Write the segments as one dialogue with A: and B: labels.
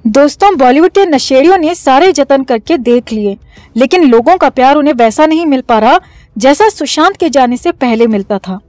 A: दोस्तों, बॉलीवुड के नशेड़ियों ने सारे जतन करके देख लिए, लेकिन लोगों का प्यार उन्हें वैसा नहीं मिल पा रहा जैसा सुशांत के जाने से पहले मिलता था।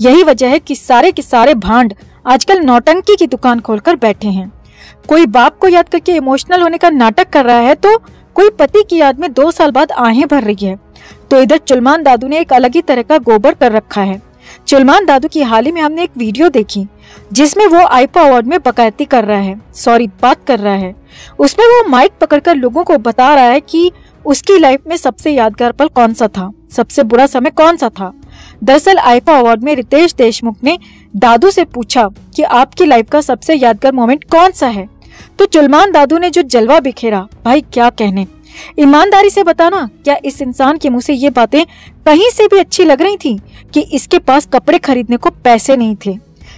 A: यही वजह है कि सारे के सारे भांड आजकल नौटंकी की दुकान खोलकर बैठे हैं। कोई बाप को याद करके इमोशनल होने का नाटक कर रहा है, तो कोई पति की याद में 2 साल बाद आहें भर रही है। तो इधर चुलमान दादू ने एक अलग ही तरह का गोबर कर रखा है। चुलमान दादू की हाल ही में हमने एक वीडियो देखी जिसमें वो आईफा अवार्ड में बकायती कर रहा है, बात कर रहा है। उसमें वो माइक पकड़कर लोगों को बता रहा है कि उसकी लाइफ में सबसे यादगार पल कौन सा था, सबसे बुरा समय कौन सा था। दरअसल आईफा अवार्ड में रितेश देशमुख ने दादू से पूछा कि आपकी लाइफ का सबसे यादगार मोमेंट कौन सा है, तो चुलमान दादू ने जो जलवा बिखेरा, भाई क्या कहने। ईमानदारी से बताना, क्या इस इंसान के मुंह से ये बातें कहीं से भी अच्छी लग रही थी कि इसके पास कपड़े खरीदने को पैसे नहीं थे।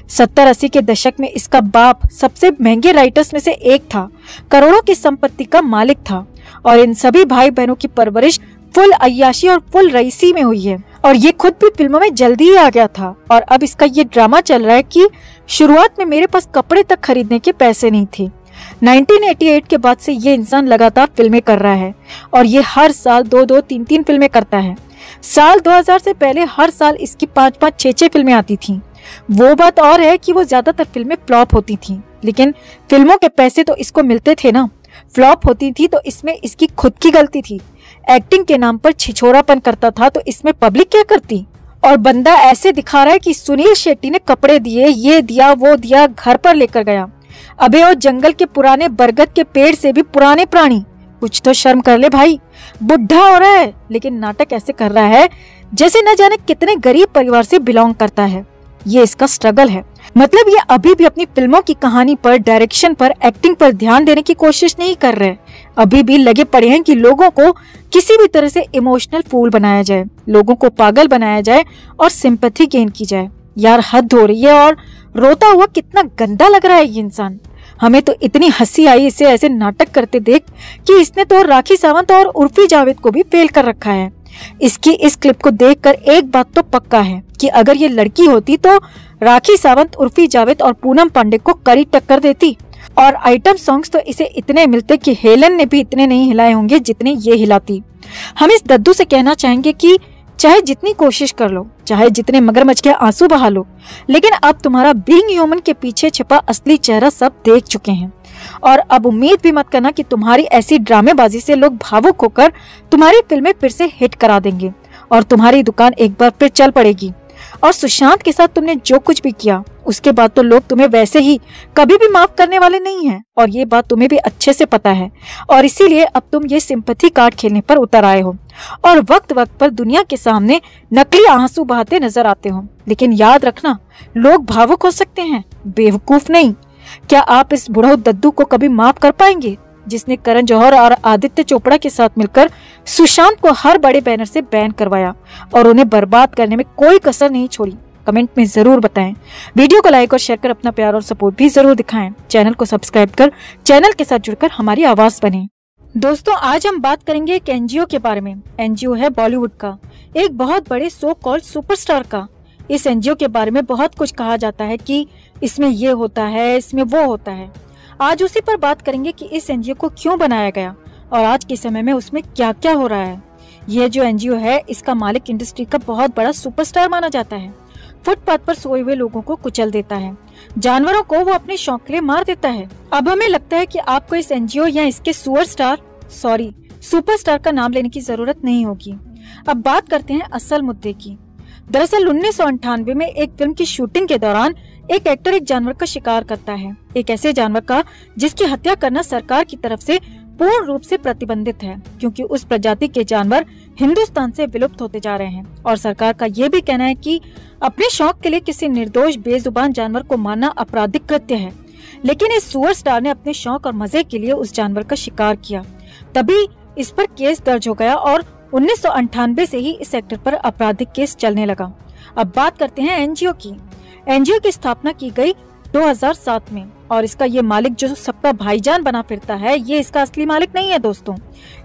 A: 70-80 के दशक में इसका बाप सबसे महंगे राइटर्स में से एक था, करोड़ों की संपत्ति का मालिक था, और इन सभी भाई बहनों की परवरिश फुल अय्याशी और फुल रईसी में हुई है। और ये खुद भी फिल्मों में जल्दी ही आ गया था, और अब इसका ये ड्रामा चल रहा है कि शुरुआत में मेरे पास कपड़े तक खरीदने के पैसे नहीं थे। 1988 के बाद से ये इंसान लगातार फिल्में कर रहा है, और ये हर साल 2-2, 3-3 फिल्में करता है। साल 2000 से पहले हर साल इसकी 5-5, 6-6 फिल्में आती थीं। वो बात और है कि वो ज्यादातर फिल्में फ्लॉप होती थीं, लेकिन फिल्मों के पैसे तो इसको मिलते थे ना। फ्लॉप होती थी तो इसमें इसकी खुद की गलती थी। एक्टिंग के नाम पर छिछोरापन करता था तो इसमें पब्लिक क्या करती। और बंदा ऐसे दिखा रहा है कि सुनील शेट्टी ने कपड़े दिए, ये दिया, वो दिया, घर पर लेकर गया। अबे वो जंगल के पुराने बरगद के पेड़ से भी पुराने प्राणी, कुछ तो शर्म कर ले भाई। बुढ़ा हो रहा है लेकिन नाटक ऐसे कर रहा है जैसे न जाने कितने गरीब परिवार से बिलोंग करता है। ये इसका स्ट्रगल है। मतलब ये अभी भी अपनी फिल्मों की कहानी पर, डायरेक्शन पर, एक्टिंग पर ध्यान देने की कोशिश नहीं कर रहे। अभी भी लगे पड़े हैं कि लोगों को किसी भी तरह से इमोशनल फूल बनाया जाए, लोगों को पागल बनाया जाए और सिंपैथी गेन की जाए। यार हद हो रही है, और रोता हुआ कितना गंदा लग रहा है ये इंसान। हमें तो इतनी हंसी आई इसे ऐसे नाटक करते देख कि इसने तो राखी सावंत और उर्फी जावेद को भी फेल कर रखा है। इसकी इस क्लिप को देखकर एक बात तो पक्का है कि अगर ये लड़की होती तो राखी सावंत, उर्फी जावेद और पूनम पांडे को कड़ी टक्कर देती। और आइटम सॉन्ग्स तो इसे इतने मिलते कि हेलन ने भी इतने नहीं हिलाए होंगे जितने ये हिलाती। हम इस दद्दू से कहना चाहेंगे कि चाहे जितनी कोशिश कर लो, चाहे जितने मगरमच्छ के आंसू बहा लो, लेकिन अब तुम्हारा बीइंग ह्यूमन के पीछे छिपा असली चेहरा सब देख चुके हैं। और अब उम्मीद भी मत करना कि तुम्हारी ऐसी ड्रामेबाजी से लोग भावुक होकर तुम्हारी फिल्में फिर से हिट करा देंगे और तुम्हारी दुकान एक बार फिर चल पड़ेगी। और सुशांत के साथ तुमने जो कुछ भी किया उसके बाद तो लोग तुम्हें वैसे ही कभी भी माफ करने वाले नहीं हैं, और ये बात तुम्हें भी अच्छे से पता है। और इसीलिए अब तुम ये सिंपैथी कार्ड खेलने पर उतर आए हो और वक्त वक्त पर दुनिया के सामने नकली आंसू बहाते नजर आते हो। लेकिन याद रखना, लोग भावुक हो सकते हैं, बेवकूफ नहीं। क्या आप इस बुढ़ऊ दद्दू को कभी माफ कर पाएंगे जिसने करण जौहर और आदित्य चोपड़ा के साथ मिलकर सुशांत को हर बड़े बैनर से बैन करवाया और उन्हें बर्बाद करने में कोई कसर नहीं छोड़ी? कमेंट में जरूर बताएं। वीडियो को लाइक और शेयर कर अपना प्यार और सपोर्ट भी जरूर दिखाएं। चैनल को सब्सक्राइब कर चैनल के साथ जुड़कर हमारी आवाज बने। दोस्तों, आज हम बात करेंगे एक एनजीओ के बारे में। एनजीओ है बॉलीवुड का एक बहुत बड़े सो कॉल्ड सुपरस्टार का। इस एनजीओ के बारे में बहुत कुछ कहा जाता है कि इसमें ये होता है, इसमें वो होता है। आज उसी पर बात करेंगे कि इस एनजीओ को क्यों बनाया गया और आज के समय में उसमें क्या क्या हो रहा है। यह जो एनजीओ है, इसका मालिक इंडस्ट्री का बहुत बड़ा सुपरस्टार माना जाता है। फुटपाथ पर सोए हुए लोगों को कुचल देता है, जानवरों को वो अपने शौक के लिए मार देता है। अब हमें लगता है कि आपको इस एनजीओ या इसके सुपरस्टार का नाम लेने की जरूरत नहीं होगी। अब बात करते हैं असल मुद्दे की। दरअसल 1998 में एक फिल्म की शूटिंग के दौरान एक एक्टर एक जानवर का शिकार करता है, एक ऐसे जानवर का जिसकी हत्या करना सरकार की तरफ से पूर्ण रूप से प्रतिबंधित है, क्योंकि उस प्रजाति के जानवर हिंदुस्तान से विलुप्त होते जा रहे हैं। और सरकार का ये भी कहना है कि अपने शौक के लिए किसी निर्दोष बेजुबान जानवर को मारना आपराधिक कृत्य है। लेकिन इस सुपरस्टार ने अपने शौक और मजे के लिए उस जानवर का शिकार किया, तभी इस पर केस दर्ज हो गया और 1998 से ही इस एक्टर पर आपराधिक केस चलने लगा। अब बात करते हैं एनजीओ की। एनजीओ की स्थापना की गई 2007 में, और इसका ये मालिक जो सबका भाईजान बना फिरता है, ये इसका असली मालिक नहीं है दोस्तों।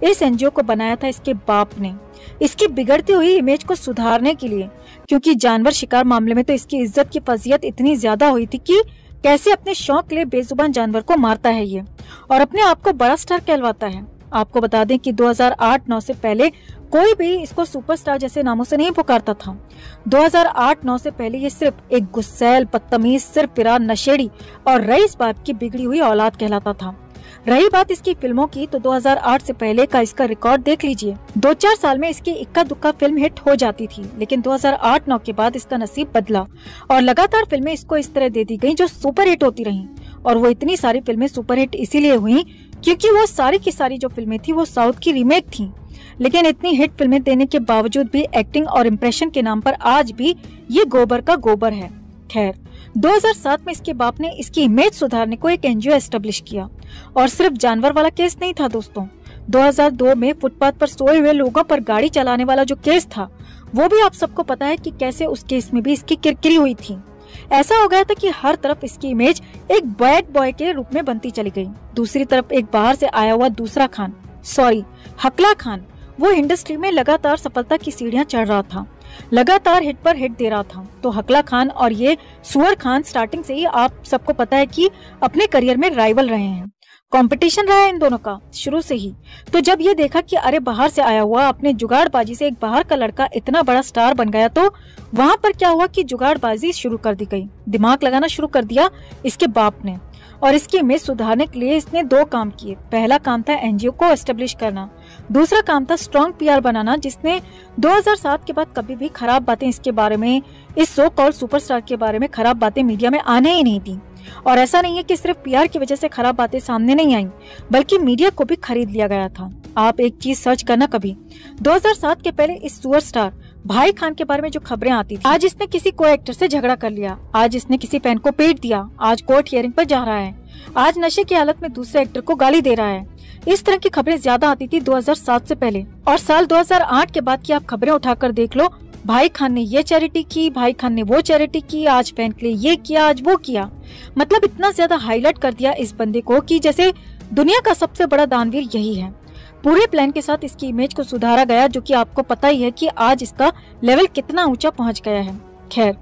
A: इस एनजीओ को बनाया था इसके बाप ने, इसकी बिगड़ती हुई इमेज को सुधारने के लिए, क्योंकि जानवर शिकार मामले में तो इसकी इज्जत की फजीयत इतनी ज्यादा हुई थी कि कैसे अपने शौक के लिए बेजुबान जानवर को मारता है ये, और अपने आप को बड़ा स्टार कहलवाता है। आपको बता दें कि 2008-9 से पहले कोई भी इसको सुपरस्टार जैसे नामों से नहीं पुकारता था। 2008-9 से पहले ये सिर्फ एक गुस्सैल, बदतमीज, सिरफिरा, नशेड़ी और रईस बाप की बिगड़ी हुई औलाद कहलाता था। रही बात इसकी फिल्मों की, तो 2008 से पहले का इसका रिकॉर्ड देख लीजिए। 2-4 साल में इसकी इक्का दुक्का फिल्म हिट हो जाती थी, लेकिन 2008-9 के बाद इसका नसीब बदला और लगातार फिल्में इसको इस तरह दे दी गयी जो सुपर हिट होती रहीं। और वो इतनी सारी फिल्में सुपर हिट इसीलिए हुई क्योंकि वो सारी की सारी जो फिल्में थी वो साउथ की रीमेक थी। लेकिन इतनी हिट फिल्में देने के बावजूद भी एक्टिंग और इम्प्रेशन के नाम पर आज भी ये गोबर का गोबर है। खैर, 2007 में इसके बाप ने इसकी इमेज सुधारने को एक एनजीओ एस्टेब्लिश किया, और सिर्फ जानवर वाला केस नहीं था दोस्तों। 2002 में फुटपाथ पर सोए हुए लोगों पर गाड़ी चलाने वाला जो केस था, वो भी आप सबको पता है कि कैसे उस केस में भी इसकी किरकिरी हुई थी। ऐसा हो गया था कि हर तरफ इसकी इमेज एक बैड बॉय के रूप में बनती चली गई। दूसरी तरफ एक बाहर से आया हुआ दूसरा खान, हकला खान, वो इंडस्ट्री में लगातार सफलता की सीढ़ियां चढ़ रहा था, लगातार हिट पर हिट दे रहा था। तो हकला खान और ये सुअर खान स्टार्टिंग से ही आप सबको पता है कि अपने करियर में राइवल रहे हैं, कंपटीशन रहा है इन दोनों का शुरू से ही। तो जब ये देखा कि अरे बाहर से आया हुआ अपने जुगाड़बाजी से एक बाहर का लड़का इतना बड़ा स्टार बन गया, तो वहाँ पर क्या हुआ कि जुगाड़बाजी शुरू कर दी गई, दिमाग लगाना शुरू कर दिया इसके बाप ने। और इसकी इमेज सुधारने के लिए इसने 2 काम किए। पहला काम था एनजीओ को एस्टेब्लिश करना, दूसरा काम था स्ट्रॉन्ग पीआर बनाना, जिसने 2007 के बाद कभी भी खराब बातें इसके बारे में, इस सो कॉल्ड सुपरस्टार के बारे में खराब बातें मीडिया में आने ही नहीं दी। और ऐसा नहीं है कि सिर्फ पीआर की वजह से खराब बातें सामने नहीं आई, बल्कि मीडिया को भी खरीद लिया गया था। आप एक चीज सर्च करना कभी, 2007 के पहले इस सुपरस्टार भाई खान के बारे में जो खबरें आती थी, आज इसने किसी को एक्टर से झगड़ा कर लिया, आज इसने किसी फैन को पीट दिया, आज कोर्ट हियरिंग पर जा रहा है, आज नशे की हालत में दूसरे एक्टर को गाली दे रहा है। इस तरह की खबरें ज्यादा आती थी 2007 से पहले। और साल 2008 के बाद की आप खबरें उठाकर देख लो, भाई खान ने ये चैरिटी की, भाई खान ने वो चैरिटी की, आज फैन के लिए ये किया, आज वो किया। मतलब इतना ज्यादा हाईलाइट कर दिया इस बंदे को कि जैसे दुनिया का सबसे बड़ा दानवीर यही है। पूरे प्लान के साथ इसकी इमेज को सुधारा गया, जो कि आपको पता ही है कि आज इसका लेवल कितना ऊंचा पहुंच गया है। खैर,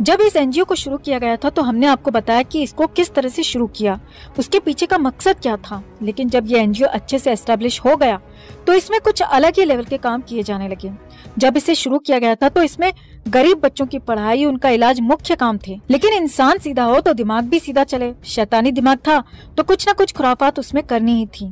A: जब इस एनजीओ को शुरू किया गया था तो हमने आपको बताया कि इसको किस तरह से शुरू किया, उसके पीछे का मकसद क्या था। लेकिन जब ये एनजीओ अच्छे से एस्टेब्लिश हो गया तो इसमें कुछ अलग ही लेवल के काम किए जाने लगे। जब इसे शुरू किया गया था तो इसमें गरीब बच्चों की पढ़ाई, उनका इलाज मुख्य काम थे। लेकिन इंसान सीधा हो तो दिमाग भी सीधा चले। शैतानी दिमाग था तो कुछ न कुछ खुराफात उसमें करनी ही थी।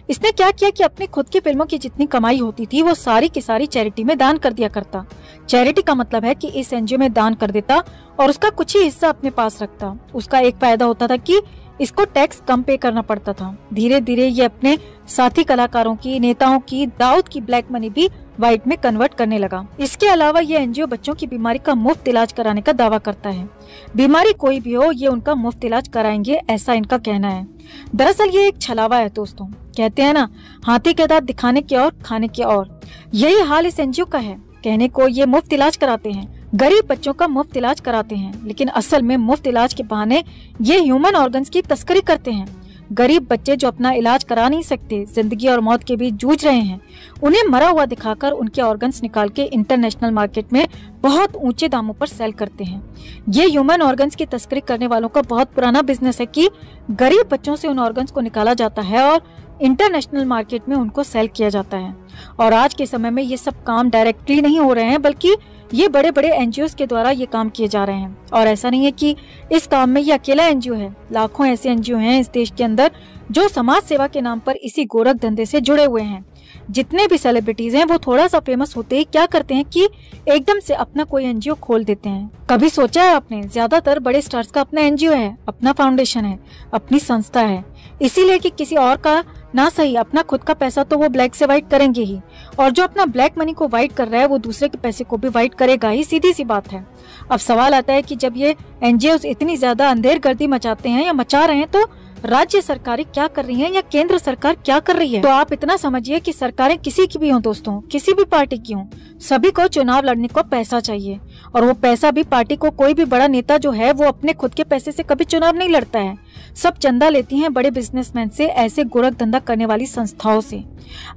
A: इसने क्या किया कि अपनी खुद की फिल्मों की जितनी कमाई होती थी वो सारी की सारी चैरिटी में दान कर दिया करता। चैरिटी का मतलब है कि इस एनजीओ में दान कर देता और उसका कुछ ही हिस्सा अपने पास रखता। उसका एक फायदा होता था कि इसको टैक्स कम पे करना पड़ता था। धीरे धीरे ये अपने साथी कलाकारों की, नेताओं की, दाऊद की ब्लैक मनी भी व्हाइट में कन्वर्ट करने लगा। इसके अलावा ये एनजीओ बच्चों की बीमारी का मुफ्त इलाज कराने का दावा करता है। बीमारी कोई भी हो, ये उनका मुफ्त इलाज कराएंगे, ऐसा इनका कहना है। दरअसल ये एक छलावा है दोस्तों। कहते हैं ना, हाथी के दांत दिखाने के और खाने के और। यही हाल इस एनजीओ का है। कहने को ये मुफ्त इलाज कराते हैं, गरीब बच्चों का मुफ्त इलाज कराते हैं, लेकिन असल में मुफ्त इलाज के बहाने ये ह्यूमन ऑर्गन्स की तस्करी करते हैं। गरीब बच्चे जो अपना इलाज करा नहीं सकते, जिंदगी और मौत के बीच जूझ रहे हैं, उन्हें मरा हुआ दिखाकर उनके ऑर्गन्स निकाल के इंटरनेशनल मार्केट में बहुत ऊंचे दामों पर सेल करते हैं। ये ह्यूमन ऑर्गन्स की तस्करी करने वालों का बहुत पुराना बिजनेस है कि गरीब बच्चों से उन ऑर्गन्स को निकाला जाता है और इंटरनेशनल मार्केट में उनको सेल किया जाता है। और आज के समय में ये सब काम डायरेक्टली नहीं हो रहे हैं, बल्कि ये बड़े बड़े एनजीओ के द्वारा ये काम किए जा रहे हैं। और ऐसा नहीं है कि इस काम में ये अकेला एनजीओ है, लाखों ऐसे एनजीओ हैं इस देश के अंदर जो समाज सेवा के नाम पर इसी गोरख धंधे से जुड़े हुए हैं। जितने भी सेलिब्रिटीज हैं वो थोड़ा सा फेमस होते ही क्या करते हैं कि एकदम से अपना कोई एनजीओ खोल देते हैं। कभी सोचा है आपने, ज्यादातर बड़े स्टार्स का अपना एनजीओ है, अपना फाउंडेशन है, अपनी संस्था है, इसीलिए कि किसी और का ना सही अपना खुद का पैसा तो वो ब्लैक से व्हाइट करेंगे ही, और जो अपना ब्लैक मनी को व्हाइट कर रहा है वो दूसरे के पैसे को भी व्हाइट करेगा ही, सीधी सी बात है। अब सवाल आता है कि जब ये एनजीओ इतनी ज्यादा अंधेरगर्दी मचाते हैं या मचा रहे हैं तो राज्य सरकारें क्या कर रही हैं या केंद्र सरकार क्या कर रही है। तो आप इतना समझिए कि सरकारें किसी की भी हों दोस्तों, किसी भी पार्टी की हों, सभी को चुनाव लड़ने को पैसा चाहिए। और वो पैसा भी पार्टी को कोई भी बड़ा नेता जो है वो अपने खुद के पैसे से कभी चुनाव नहीं लड़ता है। सब चंदा लेती हैं बड़े बिजनेसमैन से, ऐसे गोरख धंधा करने वाली संस्थाओं से।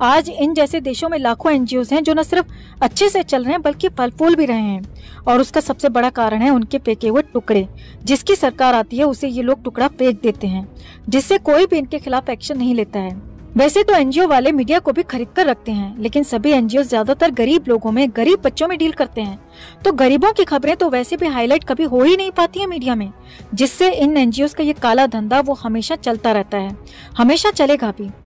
A: आज इन जैसे देशों में लाखों एनजीओ हैं जो न सिर्फ अच्छे से चल रहे हैं बल्कि फल फूल भी रहे हैं। और उसका सबसे बड़ा कारण है उनके फेंके हुए टुकड़े। जिसकी सरकार आती है उसे ये लोग टुकड़ा फेंक देते हैं, जिससे कोई भी इनके खिलाफ एक्शन नहीं लेता है। वैसे तो एनजीओ वाले मीडिया को भी खरीद कर रखते हैं, लेकिन सभी एनजीओ ज्यादातर गरीब लोगों में, गरीब बच्चों में डील करते हैं। तो गरीबों की खबरें तो वैसे भी हाईलाइट कभी हो ही नहीं पाती है मीडिया में, जिससे इन एनजीओ का ये काला धंधा वो हमेशा चलता रहता है, हमेशा चलेगा भी।